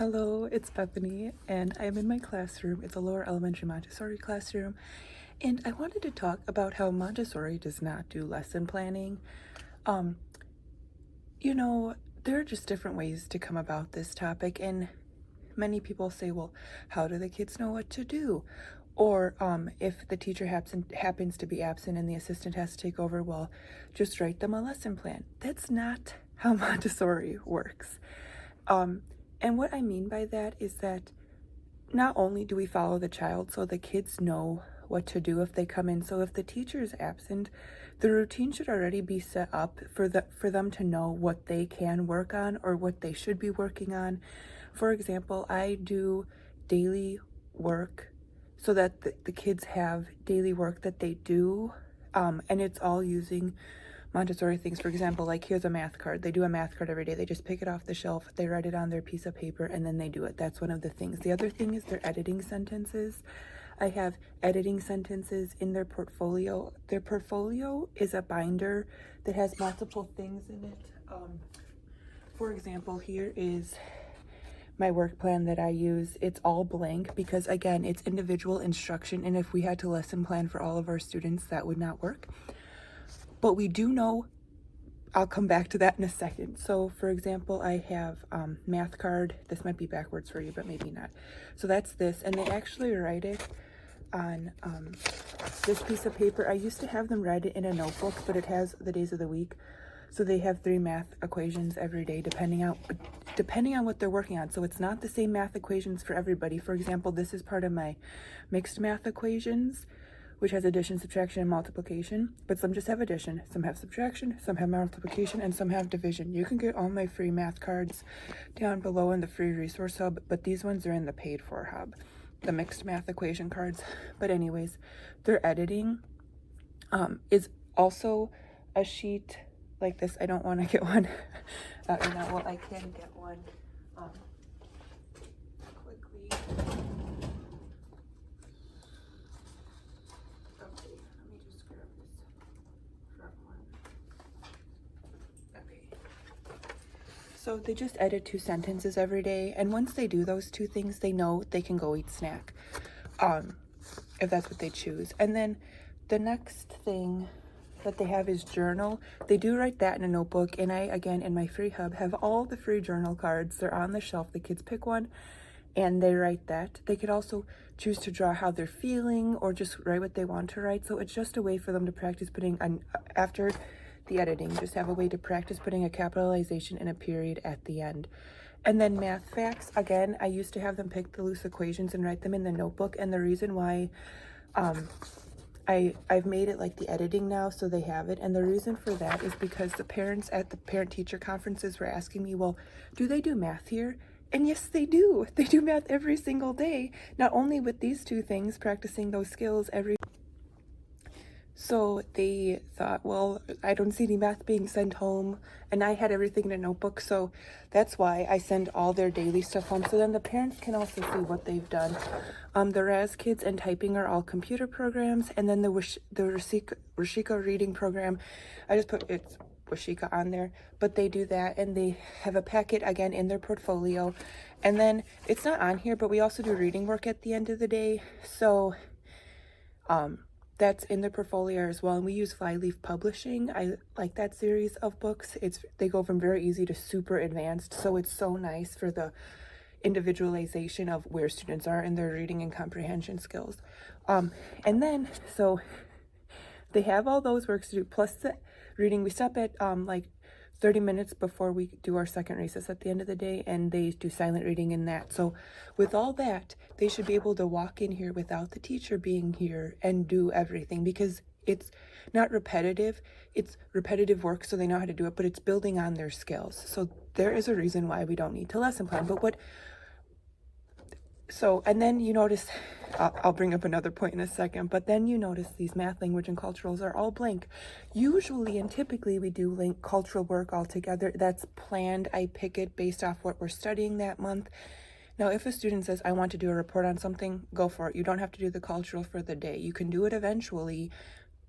Hello, it's Bethany, and I'm in my classroom. It's a lower elementary Montessori classroom, and I wanted to talk about how Montessori does not do lesson planning. Um, you know, there are just different ways to come about this topic, and many people say, well, how do the kids know what to do? Or if the teacher happens to be absent and the assistant has to take over, well, just write them a lesson plan. That's not how Montessori works. Um, and what I mean by that is that not only do we follow the child so the kids know what to do if they come in. So if the teacher is absent, the routine should already be set up for them to know what they can work on or what they should be working on. For example, I do daily work so that the kids have daily work that they do, and it's all using Montessori things. For example, like here's a math card. They do a math card every day. They just pick it off the shelf, they write it on their piece of paper, and then they do it. That's one of the things. The other thing is they're editing sentences. I have editing sentences in their portfolio. Their portfolio is a binder that has multiple things in it. For example, here is my work plan that I use. It's all blank because, again, it's individual instruction, and if we had to lesson plan for all of our students, that would not work. But we do know, I'll come back to that in a second. So for example, I have math card. This might be backwards for you, but maybe not. So that's this, and they actually write it on this piece of paper. I used to have them write it in a notebook, but it has the days of the week. So they have 3 math equations every day, depending on what they're working on. So it's not the same math equations for everybody. For example, this is part of my mixed math equations, which has addition, subtraction, and multiplication. But some just have addition, some have subtraction, some have multiplication, and some have division. You can get all my free math cards down below in the free resource hub, but these ones are in the paid for hub, the mixed math equation cards. But anyways, their editing is also a sheet like this. I don't want to get one right now. Well, I can get one quickly. Okay, let me just grab this front one. Okay. So they just edit 2 sentences every day, and once they do those 2 things, they know they can go eat snack, if that's what they choose. And then the next thing that they have is journal. They do write that in a notebook, and I, again, in my free hub, have all the free journal cards. They're on the shelf. The kids pick one, and they write that. They could also choose to draw how they're feeling or just write what they want to write. So it's just a way for them to practice putting, after the editing, just have a way to practice putting a capitalization and a period at the end. And then math facts, again, I used to have them pick the loose equations and write them in the notebook. And the reason why I've made it like the editing now so they have it, and the reason for that is because the parents at the parent-teacher conferences were asking me, well, do they do math here? And yes, they do. They do math every single day, not only with these 2 things, practicing those skills every. So they thought, well, I don't see any math being sent home, and I had everything in a notebook, so that's why I send all their daily stuff home, so then the parents can also see what they've done. The RAS Kids and typing are all computer programs, and then the Rashika reading program, I just put it's Washika on there, but they do that, and they have a packet again in their portfolio. And then it's not on here, but we also do reading work at the end of the day, so that's in the portfolio as well. And we use Flyleaf Publishing. I like that series of books. They go from very easy to super advanced, so it's so nice for the individualization of where students are in their reading and comprehension skills. And then so they have all those works to do plus the reading. We stop at like 30 minutes before we do our second recess at the end of the day, and they do silent reading in that. So with all that, they should be able to walk in here without the teacher being here and do everything, because it's not repetitive. It's repetitive work, so they know how to do it, but it's building on their skills. So there is a reason why we don't need to lesson plan. But and then you notice, I'll bring up another point in a second, but then you notice these math, language, and culturals are all blank. Usually and typically we do link cultural work all together. That's planned. I pick it based off what we're studying that month. Now, if a student says, I want to do a report on something, go for it. You don't have to do the cultural for the day. You can do it eventually,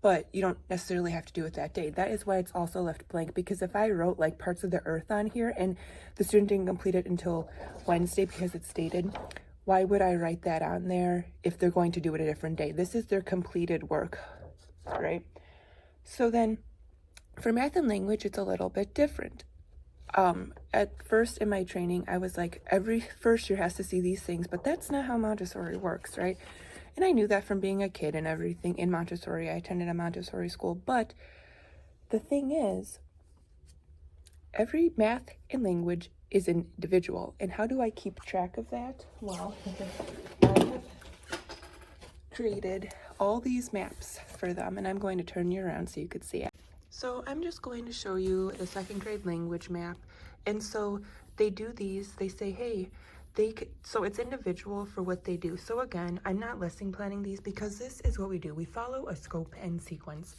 but you don't necessarily have to do it that day. That is why it's also left blank, because if I wrote like parts of the earth on here and the student didn't complete it until Wednesday because it's stated, why would I write that on there if they're going to do it a different day? This is their completed work, right? So then for math and language, it's a little bit different. At first in my training, I was like, every first year has to see these things, but that's not how Montessori works, right? And I knew that from being a kid and everything in Montessori. I attended a Montessori school, but the thing is, every math and language is individual. And how do I keep track of that? Well, I have created all these maps for them, and I'm going to turn you around so you could see it. So I'm just going to show you the second grade language map. And so they do these, they say, hey, so it's individual for what they do. So again, I'm not lesson planning these because this is what we do. We follow a scope and sequence.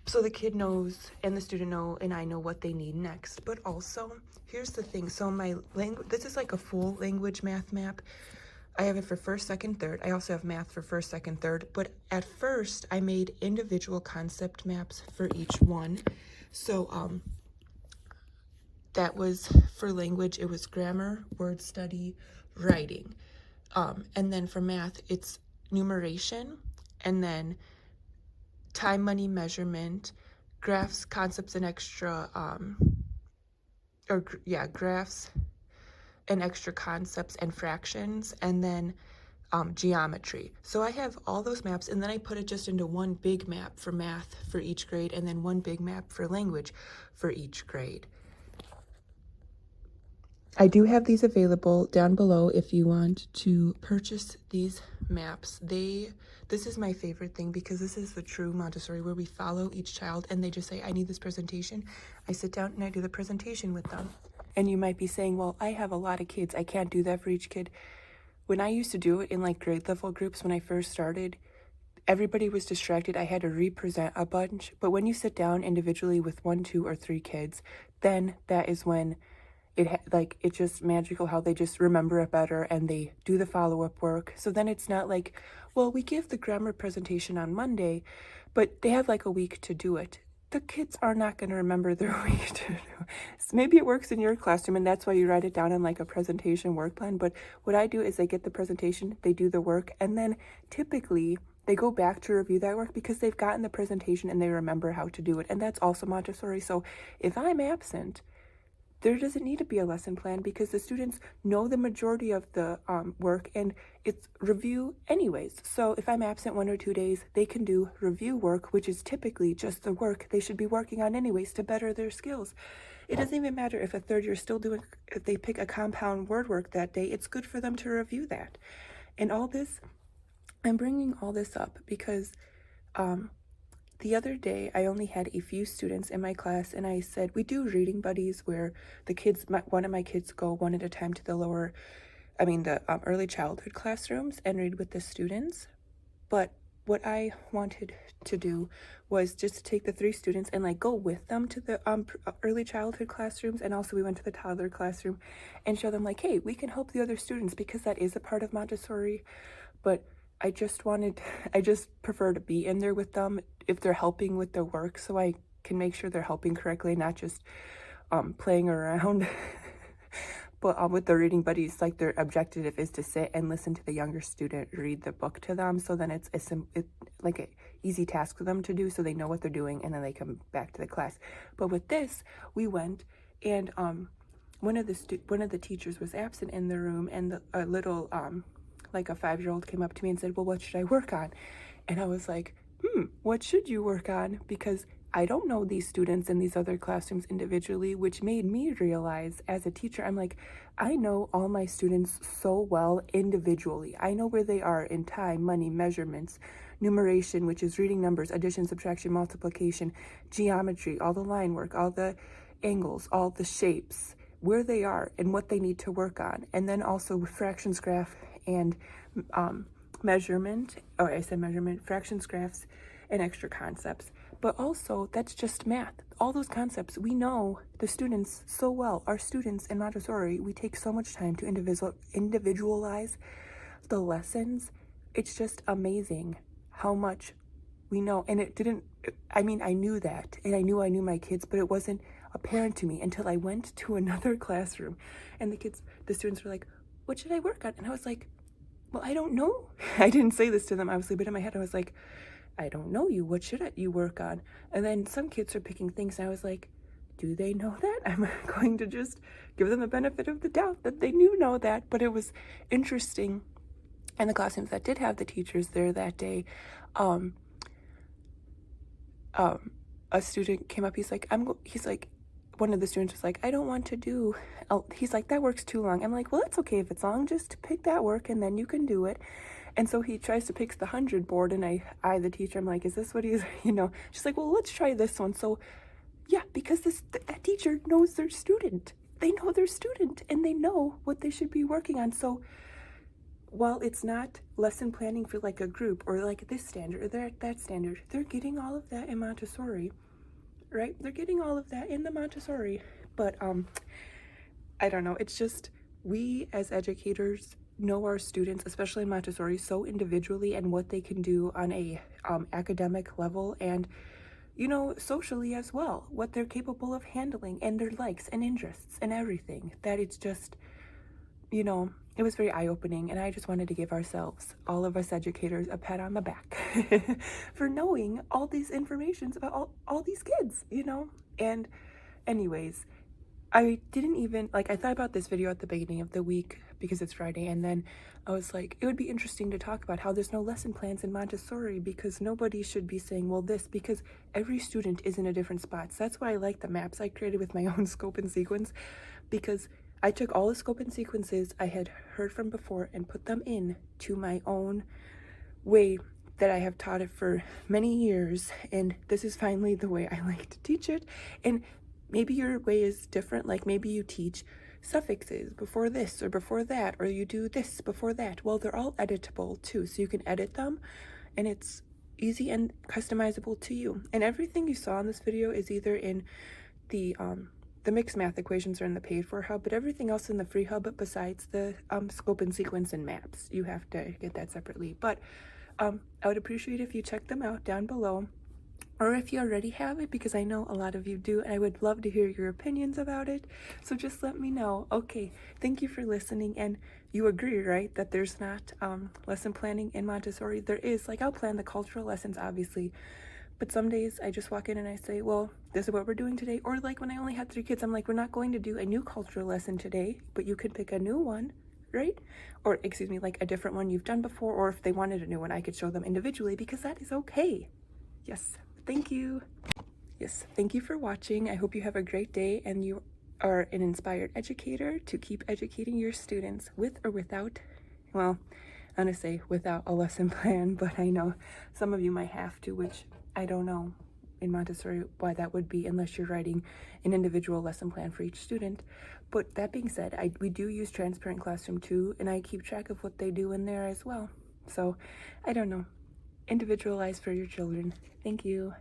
So the kid knows and the student know and I know what they need next. But also, here's the thing. So my language, this is like a full language math map. I have it for first, second, third. I also have math for first, second, third. But at first, I made individual concept maps for each one. So that was for language, it was grammar, word study, writing. And then for math, it's numeration, and then time, money, measurement, graphs, concepts, and extra, graphs and extra concepts and fractions, and then geometry. So I have all those maps, and then I put it just into one big map for math for each grade, and then one big map for language for each grade. I do have these available down below if you want to purchase these maps. This is my favorite thing because this is the true Montessori where we follow each child and they just say, I need this presentation. I sit down and I do the presentation with them. And you might be saying, well, I have a lot of kids. I can't do that for each kid. When I used to do it in like grade level groups when I first started, everybody was distracted. I had to represent a bunch. But when you sit down individually with 1, 2, or 3 kids, then that is when it's just magical how they just remember it better and they do the follow-up work. So then it's not like, well, we give the grammar presentation on Monday, but they have like a week to do it. The kids are not going to remember their week to do. So maybe it works in your classroom and that's why you write it down in like a presentation work plan. But what I do is they get the presentation, they do the work, and then typically they go back to review that work because they've gotten the presentation and they remember how to do it. And that's also Montessori. So if I'm absent, there doesn't need to be a lesson plan because the students know the majority of the work and it's review anyways. So if I'm absent 1 or 2 days, they can do review work, which is typically just the work they should be working on anyways to better their skills. It doesn't even matter if a third year is still doing, if they pick a compound word work that day, it's good for them to review that. And all this, I'm bringing all this up because the other day, I only had a few students in my class, and I said, we do reading buddies where the kids, one of my kids go one at a time to the early childhood classrooms and read with the students. But what I wanted to do was just take the 3 students and like go with them to the early childhood classrooms. And also we went to the toddler classroom and show them like, hey, we can help the other students because that is a part of Montessori. But I just prefer to be in there with them if they're helping with their work so I can make sure they're helping correctly, not just playing around. But with the reading buddies, like their objective is to sit and listen to the younger student read the book to them. So then it's like an easy task for them to do so they know what they're doing and then they come back to the class. But with this, we went and one of the teachers was absent in the room and a little like a 5-year-old came up to me and said, well, what should I work on? And I was like, what should you work on? Because I don't know these students in these other classrooms individually, which made me realize as a teacher, I'm like, I know all my students so well individually. I know where they are in time, money, measurements, numeration, which is reading numbers, addition, subtraction, multiplication, geometry, all the line work, all the angles, all the shapes, where they are and what they need to work on. And then also fractions graph and measurement, fractions graphs and extra concepts. But also that's just math. All those concepts, we know the students so well. Our students in Montessori, we take so much time to individualize the lessons. It's just amazing how much we know. And it didn't, I mean, I knew that, and I knew my kids, but it wasn't apparent to me until I went to another classroom, and the students were like, what should I work on? And I was like, well, I don't know. I didn't say this to them, obviously, but in my head, I was like, I don't know you. What should you work on? And then some kids are picking things, and I was like, do they know that? I'm going to just give them the benefit of the doubt that they know that. But it was interesting. In the classrooms that did have the teachers there that day, a student came up. He's like, one of the students was like, I don't want to do. He's like, that work's too long. I'm like, well, it's okay if it's long. Just pick that work, and then you can do it. And so he tries to pick the 100 board, and I, the teacher, I'm like, is this what he's, She's like, well, let's try this one. So, yeah, because that teacher knows their student. They know their student, and they know what they should be working on. So, while it's not lesson planning for like a group or like this standard or that standard, they're getting all of that in Montessori, right? They're getting all of that in the Montessori. But I don't know. It's just we as educators know our students, especially in Montessori, so individually and what they can do on a academic level and, socially as well, what they're capable of handling and their likes and interests and everything. That it's just, it was very eye-opening, and I just wanted to give ourselves, all of us educators, a pat on the back for knowing all these informations about all these kids, And anyways, I didn't even, I thought about this video at the beginning of the week because it's Friday, and then I was like, it would be interesting to talk about how there's no lesson plans in Montessori because nobody should be saying, well, this, because every student is in a different spot. So that's why I like the maps I created with my own scope and sequence, because I took all the scope and sequences I had heard from before and put them in to my own way that I have taught it for many years, and this is finally the way I like to teach it. And maybe your way is different, like maybe you teach suffixes before this or before that, or you do this before that. Well, they're all editable too, so you can edit them, and it's easy and customizable to you. And everything you saw in this video is either in the mixed math equations are in the paid for hub, but everything else in the free hub besides the scope and sequence and maps, you have to get that separately. But I would appreciate if you check them out down below, or if you already have it, because I know a lot of you do, and I would love to hear your opinions about it. So just let me know. Okay, thank you for listening. And you agree, right, that there's not lesson planning in Montessori? There is. I'll plan the cultural lessons, obviously, but some days I just walk in and I say, well, this is what we're doing today. Or when I only had 3 kids, I'm like, we're not going to do a new cultural lesson today, but you could pick a new one, right? Or, excuse me, a different one you've done before, or if they wanted a new one, I could show them individually, because that is okay. Yes, thank you. Yes, thank you for watching. I hope you have a great day and you are an inspired educator to keep educating your students with or without, well, I'm gonna say without a lesson plan, but I know some of you might have to, which I don't know in Montessori why that would be unless you're writing an individual lesson plan for each student. But that being said, we do use Transparent Classroom too, and I keep track of what they do in there as well. So I don't know, individualize for your children. Thank you.